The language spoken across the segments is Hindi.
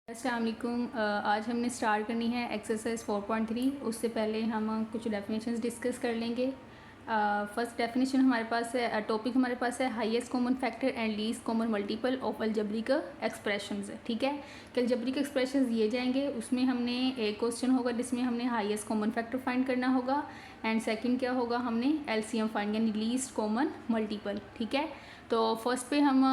अस्सलाम वालेकुम। आज हमने स्टार्ट करनी है एक्सरसाइज 4.3। उससे पहले हम कुछ डेफिनेशंस डिस्कस कर लेंगे। फर्स्ट डेफिनेशन हमारे पास है, टॉपिक हमारे पास है highest common factor and least common multiple of algebraic expressions. ठीक है, कि अलजेब्रिक एक्सप्रेशंस दिए जाएंगे, उसमें हमने एक क्वेश्चन होगा जिसमें हमने हाईएस्ट कॉमन फैक्टर फाइंड करना होगा एंड सेकंड क्या होगा, हमने एलसीएम फाइंड यानी लीस्ट कॉमन मल्टीपल। ठीक है, तो फर्स्ट पे हम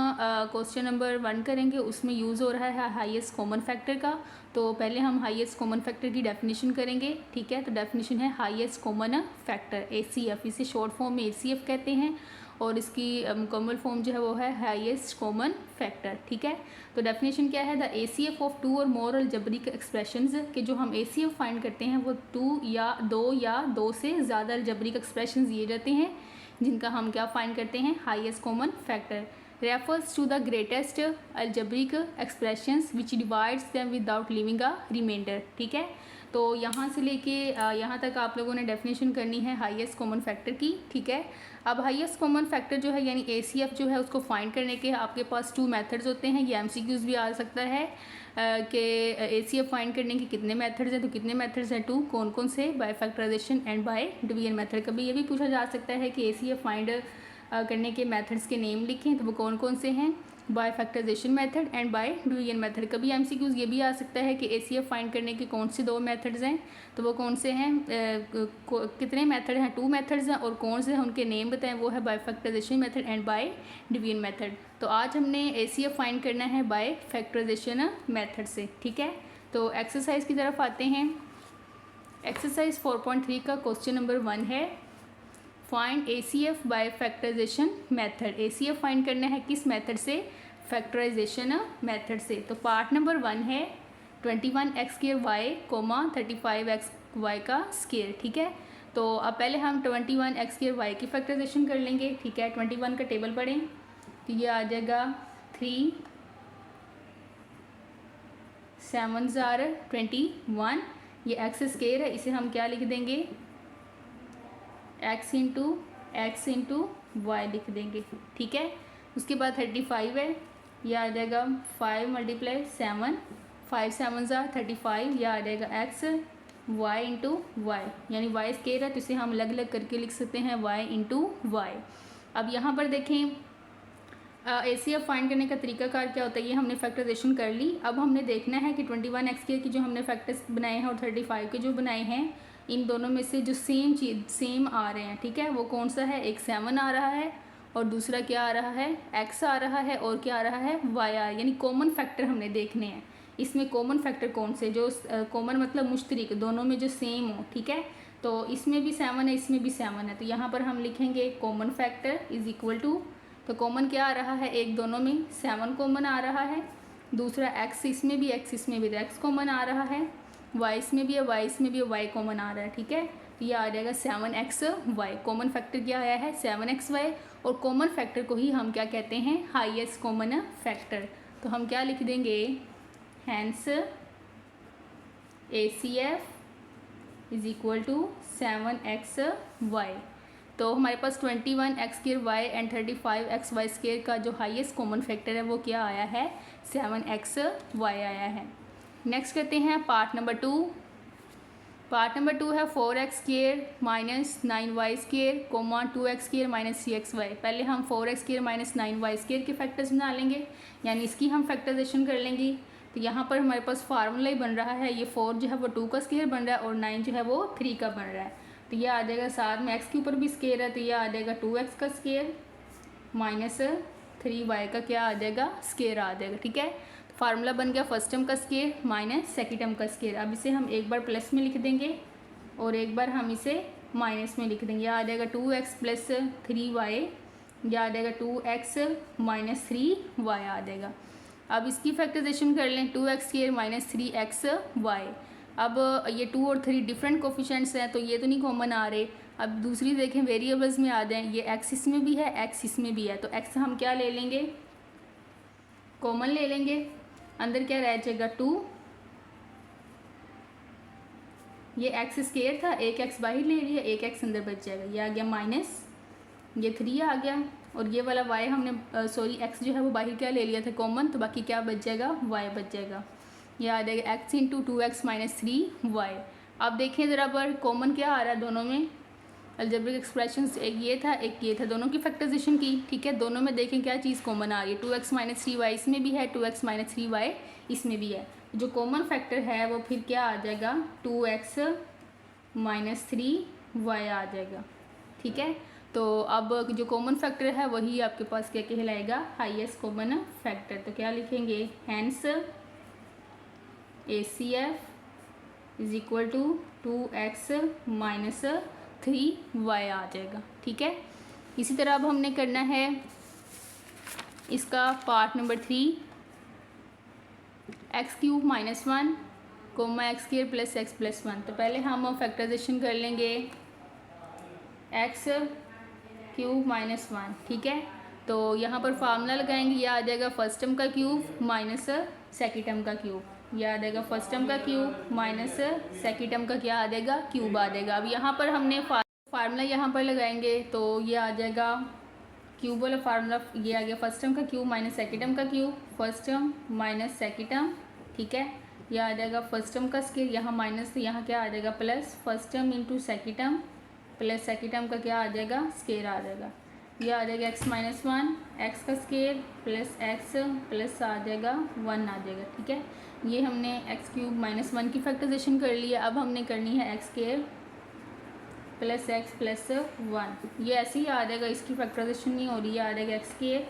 क्वेश्चन नंबर 1 करेंगे, उसमें यूज़ हो रहा है हाईएस्ट कॉमन फैक्टर का। तो पहले हम हाईएस्ट कॉमन फैक्टर की डेफिनेशन करेंगे। ठीक है, तो डेफिनेशन है हाईएस्ट कॉमन फैक्टर एसीएफ, इसे शॉर्ट फॉर्म में एसीएफ कहते हैं और इसकी मुकम्मल फॉर्म जो है वो है हाईएस्ट कॉमन फैक्टर। ठीक है, तो डेफिनेशन क्या है, द एसीएफ ऑफ 2 और मोर अलजेब्रिक एक्सप्रेशंस, कि जो हम एसीएफ फाइंड करते हैं वो 2 या 2 से ज़्यादा अलजेब्रिक एक्सप्रेशंस दिए जाते हैं जिनका हम क्या फाइंड करते हैं, highest common factor. Refers to the greatest algebraic expressions which divides them without leaving a remainder. ठीक है, तो यहाँ से लेके यहाँ तक आप लोगों ने डेफिनेशन करनी है हाईएस्ट कॉमन फैक्टर की। ठीक है, अब हाईएस्ट कॉमन फैक्टर जो है यानी एसीएफ जो है उसको फाइंड करने के आपके पास 2 मेथड्स होते हैं। ये एमसीक्यूज भी आ सकता है कि एसीएफ फाइंड करने के कितने मेथड्स हैं, तो कितने मेथड्स हैं 2, कौन कौन से, by factorization and by division method. कभी ये भी पूछा जा सकता है कि एसीएफ फाइंड करने के मेथड्स के नेम लिखें, तो वो कौन कौन से हैं, by factorization method and by division method. कभी एमसीक्यूज ये भी आ सकता है कि एसीएफ फाइंड करने के कौन से 2 मेथड्स हैं, तो वो कौन से हैं, कितने मेथड हैं, 2 मेथड्स हैं और कौन से हैं उनके नेम बताएं, वो है by factorization method and by division method. तो आज हमने एसीएफ फाइंड करना है बाय फैक्टराइजेशन मेथड से। ठीक है, तो एक्सरसाइज की तरफ आते हैं। एक्सरसाइज 4.3 का क्वेश्चन नंबर 1 है, find HCF by factorization method. HCF find करना है किस मेथड से, फैक्टराइजेशन मेथड से। तो पार्ट नंबर 1 है 21x² कोमा 35x का स्केयर। ठीक है, तो अब पहले हम 21x² की फैक्टराइजेशन कर लेंगे। ठीक है, 21 का टेबल पढ़ें तो ये आ जाएगा 3 7s are 21। ये एक्स स्केयर है, इसे हम क्या लिख देंगे, x इंटू वाई लिख देंगे। ठीक है, उसके बाद 35 है, यह आ जाएगा 5 × 7, 5 7s are 35, यह आ जाएगा x y इंटू वाई, यानी y स्केयर है तो इसे हम अलग अलग करके लिख सकते हैं y इंटू वाई। अब यहाँ पर देखें एसीएफ फाइंड करने का तरीकाकार क्या होता है, ये हमने फैक्टराइजेशन कर ली। अब हमने देखना है कि 21x की जो हमने फैक्टर्स बनाए हैं और 35 के जो बनाए हैं, इन दोनों में से जो सेम आ रहे हैं, ठीक है, वो कौन सा है, एक 7 आ रहा है और दूसरा क्या आ रहा है, x आ रहा है और क्या आ रहा है, y आ रहा है। यानी कॉमन फैक्टर हमने देखने हैं, इसमें कॉमन फैक्टर कौन से, जो कॉमन मतलब मुश्तरिक, दोनों में जो सेम हो। ठीक है, तो इसमें भी 7 है, इसमें भी 7 है, तो यहाँ पर हम लिखेंगे common factor is equal to, तो कॉमन क्या आ रहा है, एक दोनों में 7 कॉमन आ रहा है, दूसरा x इसमें भी, x इसमें भी, तो x कॉमन आ रहा है, y इसमें भी है, y इसमें भी है, y कॉमन आ रहा है। ठीक है, तो ये आ जाएगा 7xy। कॉमन फैक्टर क्या आया है, 7xy, और कॉमन फैक्टर को ही हम क्या कहते हैं, हाईएस्ट कॉमन फैक्टर। तो हम क्या लिख देंगे, hence ACF is equal to 7xy। तो हमारे पास 21x² एंड 35xy² का जो हाईएस्ट कॉमन फैक्टर है वो क्या आया है, 7xy आया है। नेक्स्ट करते हैं पार्ट नंबर 2। पार्ट नंबर 2 है 4x² minus 9y² coma 2x² minus 3xy। पहले हम 4x² माइनस 9y² के फैक्टर्स बना लेंगे, यानी इसकी हम फैक्टराइजेशन कर लेंगे। तो यहाँ पर हमारे पास फार्मूला ही बन रहा है, ये 4 जो है वो 2 का स्केयर बन रहा है और 9 जो है वो 3 का बन रहा है। तो यह आ जाएगा, साथ में x के ऊपर भी स्केयर है, तो यह आ जाएगा 2x का स्केयर माइनस 3y का क्या आ जाएगा, स्केयर आ जाएगा। ठीक है, तो फार्मूला बन गया फर्स्ट टर्म का स्केयर माइनस सेकेंड टर्म का स्केयर। अब इसे हम एक बार प्लस में लिख देंगे और एक बार हम इसे माइनस में लिख देंगे। यह आ जाएगा 2x प्लस 3y, यह आ जाएगा 2x माइनस 3y आ जाएगा। अब इसकी फैक्टराइजेशन कर लें, 2x स्केयर माइनस 3xy। अब ये 2 और 3 डिफरेंट कोफिशेंट्स हैं तो ये तो नहीं कॉमन आ रहे। अब दूसरी देखें, वेरिएबल्स में आ जाएं, ये x इसमें भी है, x इसमें भी है, तो x हम क्या ले लेंगे, कॉमन ले लेंगे, अंदर क्या रह जाएगा 2, ये x स्केयर था, एक x बाहर ले लिया, एक x अंदर बच जाएगा, ये आ गया माइनस, ये 3 आ गया और ये वाला y हमने x जो है वो बाहर क्या ले लिया था कॉमन, तो बाकी क्या बच जाएगा, y बच जाएगा। ये आ जाएगा x into 2x minus 3y। अब देखें ज़रा पर कॉमन क्या आ रहा है दोनों में, अलजेब्रिक एक्सप्रेशंस, एक ये था एक ये था, दोनों की फैक्टराइजेशन की, ठीक है। दोनों में देखें क्या चीज़ कॉमन आ रही है, 2x माइनस 3y इसमें भी है, 2x माइनस 3y इसमें भी है। जो कॉमन फैक्टर है वो फिर क्या आ जाएगा, 2x माइनस 3y आ जाएगा, ठीक है। तो अब जो कॉमन फैक्टर है वही आपके पास क्या कहलाएगा, हाईएस्ट कॉमन फैक्टर। तो क्या लिखेंगे, hence ACF is equal to 2x minus 3y आ जाएगा, ठीक है। इसी तरह अब हमने करना है इसका part number 3, x cube minus 1 comma x square plus x plus 1। तो पहले हम फैक्टराइजेशन कर लेंगे एक्स क्यूब माइनस 1, ठीक है। तो यहाँ पर फार्मूला लगाएंगे, यह आ जाएगा फर्स्ट टर्म का क्यूब माइनस सेकेंड टर्म का क्यूब, यह आ जाएगा फर्स्ट टर्म का क्यूब माइनस सेकेंड टर्म का क्या आ जाएगा, क्यूब आ जाएगा। अब यहाँ पर हमने फार्मूला यहाँ पर लगाएंगे तो ये आ जाएगा क्यूब वाला फार्मूला, ये आ गया फर्स्ट टर्म का क्यूब माइनस सेकेंड टर्म का cube, first term minus second term, ठीक है। यह आ जाएगा फर्स्ट टर्म का स्केयर, यहाँ माइनस तो यहाँ क्या आ जाएगा plus, first term into second term plus second term का क्या आ जाएगा, स्केयर आ जाएगा। यह आ जाएगा एक्स माइनस 1 एक्स का स्केयर प्लस एक्स प्लस आ जाएगा 1 आ जाएगा, ठीक है। ये हमने एक्स क्यूब माइनस 1 की फैक्टराइजेशन कर ली है। अब हमने करनी है x square plus x plus 1, ये ऐसे ही आ जाएगा, इसकी फैक्टराइजेशन नहीं हो रही है, आ जाएगा x square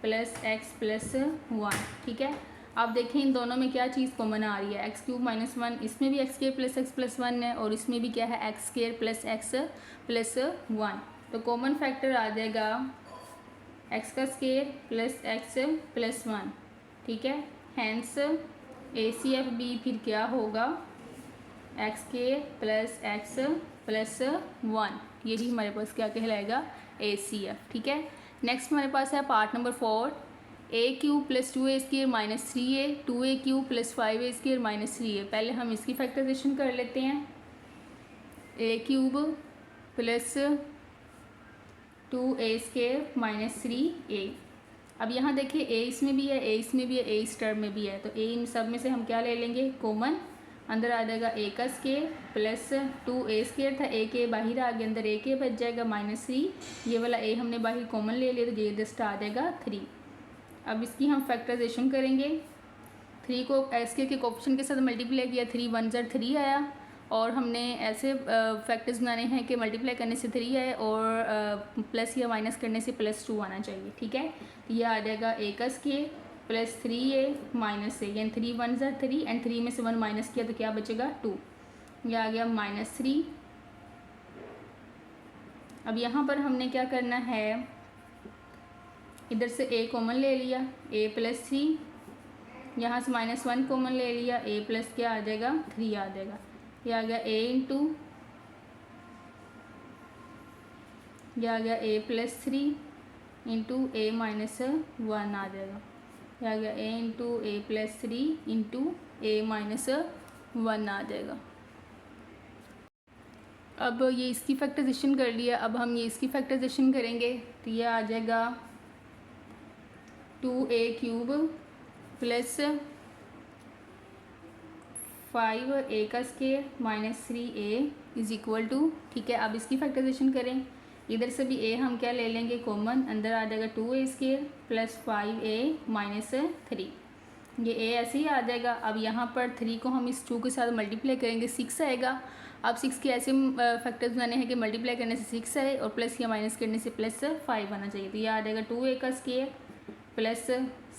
plus x plus 1, ठीक है। आप देखें इन दोनों में क्या चीज़ कॉमन आ रही है, एक्स क्यूब माइनस 1, इसमें भी x square plus x plus 1 है और इसमें भी क्या है, x square plus x plus 1। तो कॉमन फैक्टर आ जाएगा एक्स का स्केयर प्लस एक्स प्लस 1, ठीक है। हैंस ACF भी फिर क्या होगा, एक्स के प्लस एक्स प्लस 1, यही हमारे पास क्या कहलाएगा, ACF, ठीक है। नेक्स्ट हमारे पास है part number 4, a cube plus 2a square minus 3a 2a cube plus 5a square minus 3a। पहले हम इसकी फैक्टराइजेशन कर लेते हैं, a cube plus 2a square minus 3a। अब यहाँ देखिए a इसमें भी है, a इसमें भी है, a इस टर्म में भी है, तो a इन सब में से हम क्या ले लेंगे, कॉमन। अंदर आ जाएगा a का स्क्वायर प्लस 2a स्क्वायर था, a के बाहर आ गया, अंदर a के बच जाएगा माइनस 3, ये वाला a हमने बाहर कॉमन ले लिया तो ये जस्ट आ जाएगा 3। अब इसकी हम फैक्टराइजेशन करेंगे, 3 को एस के कोएफिशिएंट के साथ मल्टीप्लाई किया, 3 1 ज़र 3 आया, और हमने ऐसे फैक्टर्स बनाने हैं कि मल्टीप्लाई करने से 3 आए और प्लस या माइनस करने से प्लस 2 आना चाहिए, ठीक है। तो यह आ जाएगा a का square plus 3a minus a, यानी 3 1 ज़र 3 एंड 3 में से 1 माइनस किया तो क्या बचेगा 2, यह आ गया माइनस 3। अब यहाँ पर हमने क्या करना है, इधर से a कॉमन ले लिया, a प्लस 3, यहाँ से माइनस 1 कॉमन ले लिया, a प्लस क्या आ जाएगा 3 आ जाएगा, यह आ गया a इंटू, यह आ गया a plus 3 into a minus 1 आ जाएगा, यह आ गया a into a plus 3 into a minus 1 आ जाएगा। अब ये इसकी फैक्टराइजेशन कर लिया, अब हम ये इसकी फैक्टराइजेशन करेंगे तो यह आ जाएगा 2a क्यूब प्लस 5a का square minus 3a is equal to, ठीक है। अब इसकी फैक्टराइजेशन करें, इधर से भी a हम क्या ले लेंगे कॉमन, अंदर आ जाएगा 2a square plus 5a minus 3, ये a ऐसे ही आ जाएगा। अब यहाँ पर 3 को हम इस 2 के साथ मल्टीप्लाई करेंगे 6 आएगा। अब 6 के ऐसे फैक्टर्स बनाने हैं कि मल्टीप्लाई करने से 6 आए और प्लस या माइनस करने से प्लस 5 आना चाहिए, तो यह आ जाएगा 2a का square plus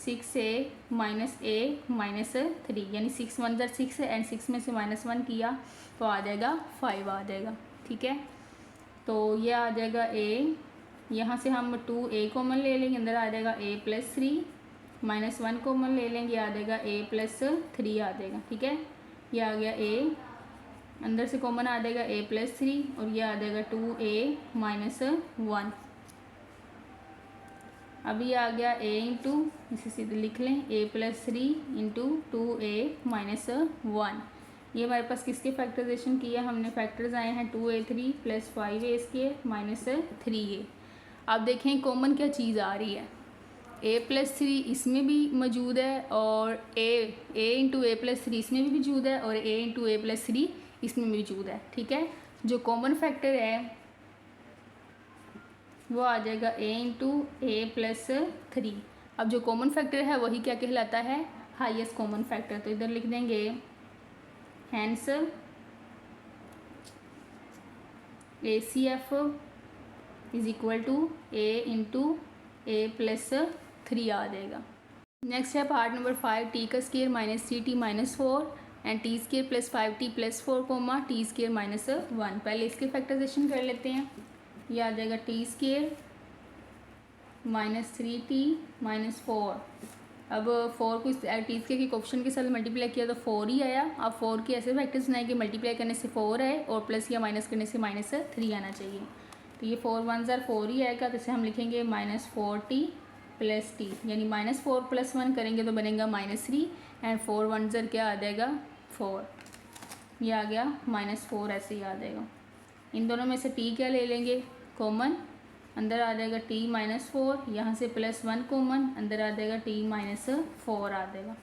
6a minus a minus 3, यानी 6 1 ज़र 6 है एंड 6 में से माइनस 1 किया तो आ जाएगा 5 आ जाएगा, ठीक है। तो यह आ जाएगा a, यहाँ से हम 2a कॉमन ले लेंगे, अंदर आ जाएगा a प्लस 3 माइनस 1 कॉमन ले लेंगे, आ जाएगा a प्लस 3 आ जाएगा, ठीक है। यह आ गया a, अंदर से कॉमन आ जाएगा a प्लस 3 और यह आ जाएगा 2a माइनस 1। अभी आ गया a इंटू, इसे सीधे लिख लें a plus 3 into 2a minus 1, ये हमारे पास किसके फैक्टराइजेशन किया हमने, फैक्टर्स आए हैं 2a3 plus 5a square minus 3a। अब देखें कॉमन क्या चीज़ आ रही है, a+3 इसमें भी मौजूद है और a इंटू a+3 इसमें भी मौजूद है और a इंटू a+3 इसमें भी मौजूद है। ठीक है, जो कॉमन फैक्टर है वो आ जाएगा a इंटू a+3। अब जो कॉमन फैक्टर है वही क्या कहलाता है, हाईएस्ट कॉमन फैक्टर। तो इधर लिख देंगे hence ACF is equal to a into a+3 आ जाएगा। नेक्स्ट है पार्ट नंबर 5, टी का square -3t -4 and t square +5t +4 comma t square -1। पहले इसके फैक्टराइजेशन कर लेते हैं। ये आ जाएगा टी स्केयर -3t -4। अब 4 को टी स्केयर के कोएफिशिएंट के साथ मल्टीप्लाई किया तो 4 ही आया। अब 4 के ऐसे फैक्टर्स बनाए कि मल्टीप्लाई करने से 4 आए और प्लस या माइनस करने से -3 आना चाहिए। तो ये 4 1 ज़ार 4 ही आएगा। तो इसे हम लिखेंगे -4t + t, यानी -4 + 1 करेंगे तो बनेगा -3 एंड 4 1 ज़ार क्या आ जाएगा 4। ये आ गया -4, ऐसे ही आ जाएगा। इन दोनों में से t क्या ले लेंगे कॉमन, अंदर आ जाएगा t -4, यहाँ से +1 कॉमन, अंदर आ जाएगा t -4 आ जाएगा।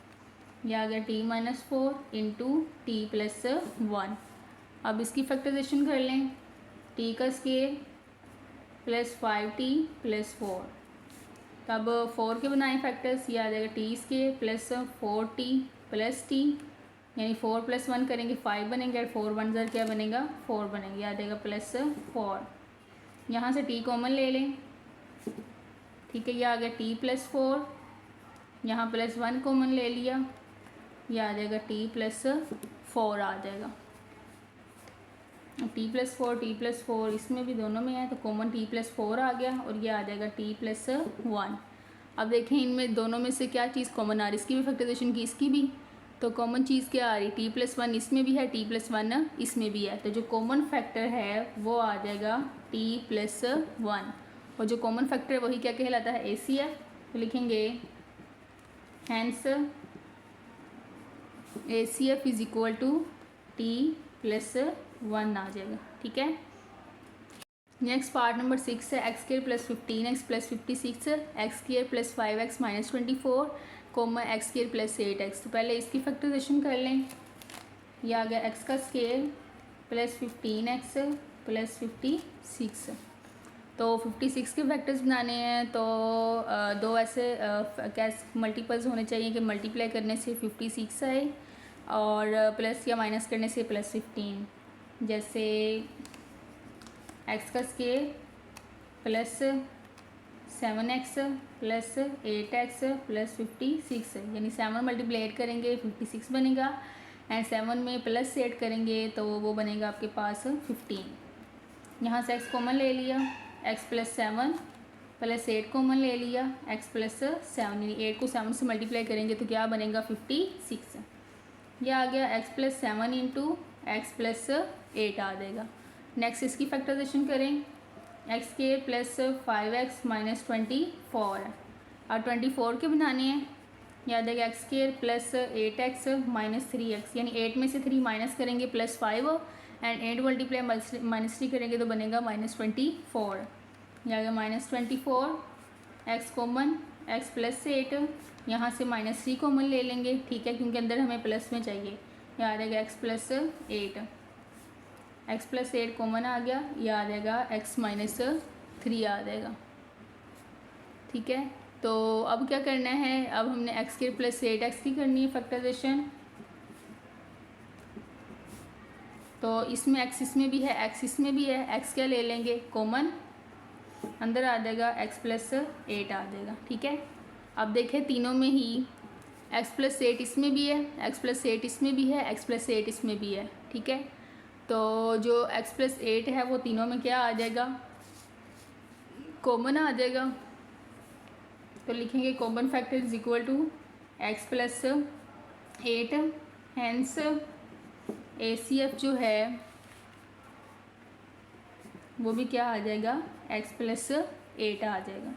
ये आ गया t -4 इंटू t +1। अब इसकी फैक्टराइजेशन कर लें। t का स्केयर +5t +4। तब 4 के बनाए फैक्टर्स, ये आ जाएगा t स्केयर +4t + t, यानी 4 + 1 करेंगे 5 बनेंगे और 4 1 ज़ार क्या बनेगा 4 बनेंगे। आ जाएगा +4। यहाँ से t कॉमन ले लें। ठीक है, ये आ गया t +4, यहाँ +1 कॉमन ले लिया, ये आ जाएगा t +4 आ जाएगा। t +4 इसमें भी दोनों में है तो कॉमन t +4 आ गया और ये आ जाएगा t +1। अब देखें इनमें दोनों में से क्या चीज़ कॉमन आ रही है, इसकी भी फैक्टराइजेशन की, इसकी भी। तो कॉमन चीज़ क्या आ रही, t +1 इसमें भी है, t +1 इसमें भी है। तो जो कॉमन फैक्टर है वो आ जाएगा t +1 और जो कॉमन फैक्टर है वही क्या कहलाता है ACF। तो लिखेंगे hence ACF is equal to t +1 आ जाएगा। ठीक है, नेक्स्ट पार्ट नंबर 6 है x² +15x +56 x² +5x -24 coma x² +8x। तो पहले इसकी फैक्टराइजेशन कर लें। ये आ गया x का स्केयर +15x +56। तो 56 के फैक्टर्स बनाने हैं तो दो ऐसे कैसे मल्टीपल्स होने चाहिए कि मल्टीप्लाई करने से 56 आए और प्लस या माइनस करने से +15। जैसे x का स्केयर +7x +8x +56, यानी 7 मल्टीप्लाई करेंगे 56 बनेगा एंड 7 में +8 करेंगे तो वो बनेगा आपके पास 15। यहाँ से x कॉमन ले लिया, x +7 +8 कॉमन ले लिया, x +7, यानी 8 को 7 से मल्टीप्लाई करेंगे तो क्या बनेगा 56। यह आ गया x +7 इंटू x +8 आ जाएगा। नेक्स्ट इसकी फैक्टराइजेशन करें। x² +5x -24 है और 24 के बनाने हैं। याद है कि x² +8x -3x, यानी 8 में से 3 माइनस करेंगे +5 एंड 8 मल्टीप्लाई -3 करेंगे तो बनेगा -24। यह आ गया -24, x कॉमन x +8, यहाँ से -3 कॉमन ले लेंगे। ठीक है, क्योंकि अंदर हमें प्लस में चाहिए। यह आ जाएगा x +8 कॉमन आ गया, यह आ जाएगा x -3 आ जाएगा। ठीक है, तो अब क्या करना है, अब हमने x² +8x की करनी है फैक्टराइजेशन। तो इसमें x इसमें भी है, x इसमें भी है, x क्या ले लेंगे कॉमन, अंदर आ जाएगा x +8 आ जाएगा। ठीक है, अब देखें तीनों में ही x +8 इसमें भी है, x +8 इसमें भी है, x +8 इसमें भी है। ठीक है, तो जो x +8 है वो तीनों में क्या आ जाएगा कॉमन आ जाएगा। तो लिखेंगे common factor is equal to x +8, hence ACF जो है वो भी क्या आ जाएगा x +8 आ जाएगा।